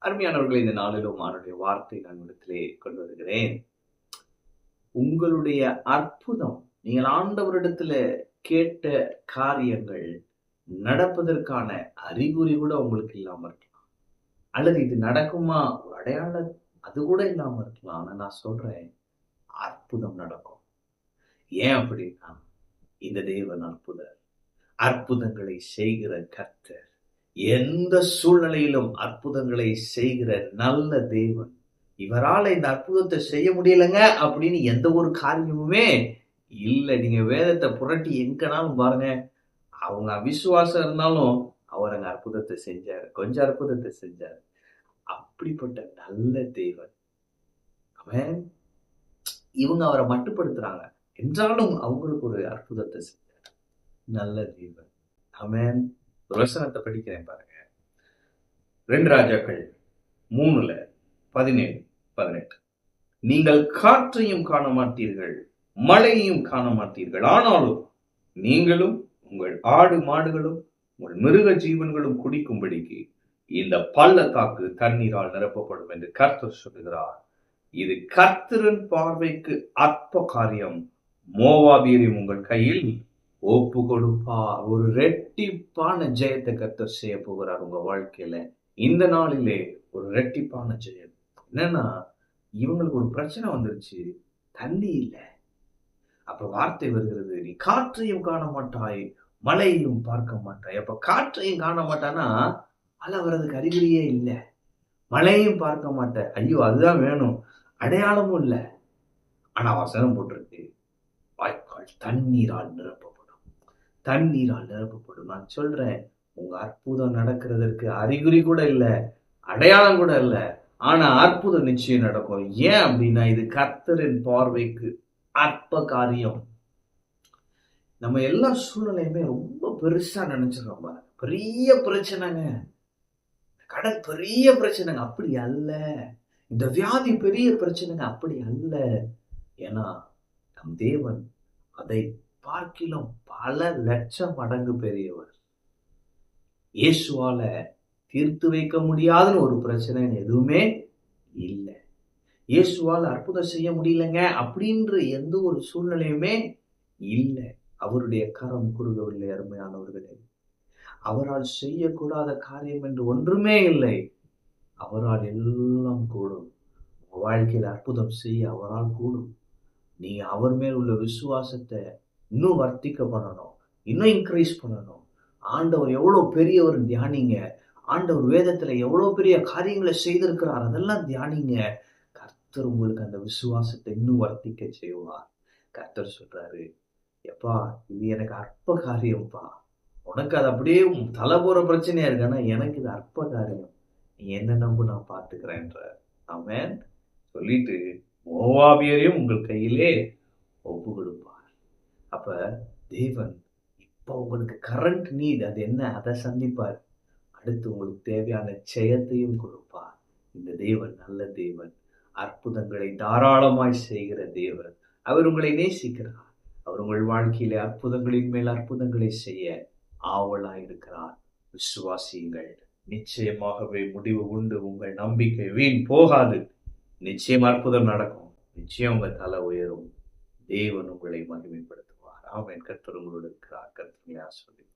அருமையானவர்களை, இந்த நாளிலும் அவருடைய வார்த்தை நான் இடத்திலே கொண்டு வருகிறேன். உங்களுடைய அற்புதம், நீங்கள் ஆண்டவரிடத்துல கேட்ட காரியங்கள் நடப்பதற்கான அறிகுறி கூட உங்களுக்கு இல்லாம இருக்கலாம். அல்லது இது நடக்குமா ஒரு அடையாளம் அது கூட இல்லாம இருக்கலாம். ஆனா நான் சொல்றேன், அற்புதம் நடக்கும். ஏன் அப்படின்னா, இந்த தேவன் அற்புதங்களை செய்கிற கர்த்தர். எந்த சூழ்நிலையிலும் அற்புதங்களை செய்கிற நல்ல தேவன். இவரால இந்த அற்புதத்தை செய்ய முடியலங்க அப்படின்னு எந்த ஒரு காரியமுமே இல்லை. நீங்க வேதத்தை புரட்டி எங்கனாலும் பாருங்க, அவங்க அவிசுவாசம் இருந்தாலும் அவர் அங்க அற்புதத்தை செஞ்சாரு. கொஞ்சம் அற்புதத்தை செஞ்சாரு. அப்படிப்பட்ட நல்ல தேவன் அவன். இவங்க அவரை மட்டுப்படுத்துறாங்க என்றாலும் அவங்களுக்கு ஒரு அற்புதத்தை செஞ்சார். நல்ல தேவன் அவன். வசனத்தை படிக்கிறேன் பாருங்க. 2 ராஜாக்கள் 3:17-18. நீங்கள் காற்றையும் காண மாட்டீர்கள், மழையையும் காண மாட்டீர்கள். ஆனாலும் நீங்களும் உங்கள் ஆடு மாடுகளும் உங்கள் மிருக ஜீவன்களும் குடிக்கும்படிக்கு இந்த பள்ளத்தாக்கு தண்ணீரால் நிரப்பப்படும் என்று கர்த்தர் சொல்லுகிறார். இது கர்த்தரின் பார்வைக்கு அற்ப காரியம். மோவாபியரையும் உங்கள் கையில் ஒப்பு கொடுப்பார். ஒரு ரெட்டிப்பான ஜெயத்தை கர்த்தர் செய்ய போகிறார் உங்க வாழ்க்கையில. இந்த நாளிலே ஒரு ரெட்டிப்பான ஜெயம். என்னன்னா, இவங்களுக்கு ஒரு பிரச்சனை வந்துருச்சு, தண்ணி இல்லை. அப்ப வார்த்தை வருகிறது, நீ காற்றையும் காண மாட்டாய், மழையையும் பார்க்க மாட்டாய். அப்ப காற்றையும் காண மாட்டானா மழை வர்றதுக்கு அறிகுறியே இல்லை. மழையும் பார்க்க மாட்டேன், ஐயோ அதுதான் வேணும், அடையாளமும் இல்லை. ஆனா வசனம் போட்டிருக்கு, வாய்க்கால் தண்ணீரால் நிரப்பப்படும். தண்ணீரால் நிரப்பப்படும். நான் சொல்றேன், உங்க அற்புதம் நடக்கிறதற்கு அறிகுறி கூட இல்லை, அடையாளம் கூட இல்லை. ஆனா அற்புதம் நிச்சயம் நடக்கும். ஏன் அப்படின்னா, இது கர்த்தரின் பார்வைக்கு அற்ப காரியம். நம்ம எல்லா சூழ்நிலையுமே ரொம்ப பெருசா நினைச்சிடறோம். பெரிய பிரச்சனைங்க, கடன் பெரிய பிரச்சனைங்க, அப்படி அல்ல. இந்த வியாதி பெரிய பிரச்சனைங்க, அப்படி அல்ல. ஏன்னா நம் தேவன் அதை பார்க்கிலும் பல லட்சம் மடங்கு பெரியவர். இயேசுவால தீர்த்து வைக்க முடியாதுன்னு ஒரு பிரச்சனை எதுவுமே இல்லை. இயேசுவால் அற்புதம் செய்ய முடியலங்க அப்படின்ற எந்த ஒரு சூழ்நிலையுமே இல்லை. அவருடைய கரம் குறுகவில்லை. அருமையானவர்களே, அவரால் செய்யக்கூடாத காரியம் என்று ஒன்றுமே இல்லை. அவரால் எல்லாம் கூடும். வாழ்க்கையில் அற்புதம் செய்ய அவரால் கூடும். நீங்க அவர் மேல் உள்ள விசுவாசத்தை இன்னும் வர்த்திக்க பண்ணணும், இன்னும் இன்க்ரீஸ் பண்ணணும். ஆண்டவர் எவ்வளவு பெரியவர் தியானிங்க. ஆண்டவர் வேதத்துல எவ்வளவு பெரிய காரியங்களை செய்திருக்கிறார், அதெல்லாம் தியானிங்க. கர்த்தர் உங்களுக்கு அந்த விசுவாசத்தை இன்னும் வர்த்திக்க செய்வார். கர்த்தர் சொல்றாரு, எப்பா இது எனக்கு அற்ப காரியம்ப்பா. உனக்கு அது அப்படியே தலை போற பிரச்சனையா இருக்கு, ஆனா எனக்கு இது அற்ப காரியம். நீ என்ன நம்பு, நான் பார்த்துக்கிறேன்ற. ஆமென் சொல்லிட்டு மோவாபியரையும் உங்கள் கையிலே ஒப்பு கொடுப்பார். அப்ப தேவன் இப்ப உங்களுக்கு கரண்ட் நீட் அது என்ன, அதை சந்திப்பார். அடுத்து உங்களுக்கு தேவையான ஜெயத்தையும் கொடுப்பார். இந்த தேவன் நல்ல தேவன், அற்புதங்களை தாராளமாய் செய்கிற தேவன். அவர் உங்களை நேசிக்கிறார். அவர் உங்கள் வாழ்க்கையிலே அற்புதங்களின் மேல் அற்புதங்களை செய்ய ஆவலாய் இருக்கிறார். விசுவாசியுங்கள், நிச்சயமாகவே முடிவு உண்டு. உங்கள் நம்பிக்கை வீண் போகாது. நிச்சயம் அற்புதம் நடக்கும். நிச்சயம் உங்க தலை உயரும். தேவன் உங்களை மகிமைப்படுத்துவார். ஆமென். கர்த்தர் உங்களோடு இருக்கிறார். கர்த்தரை ஆசீர்வதிப்பார்.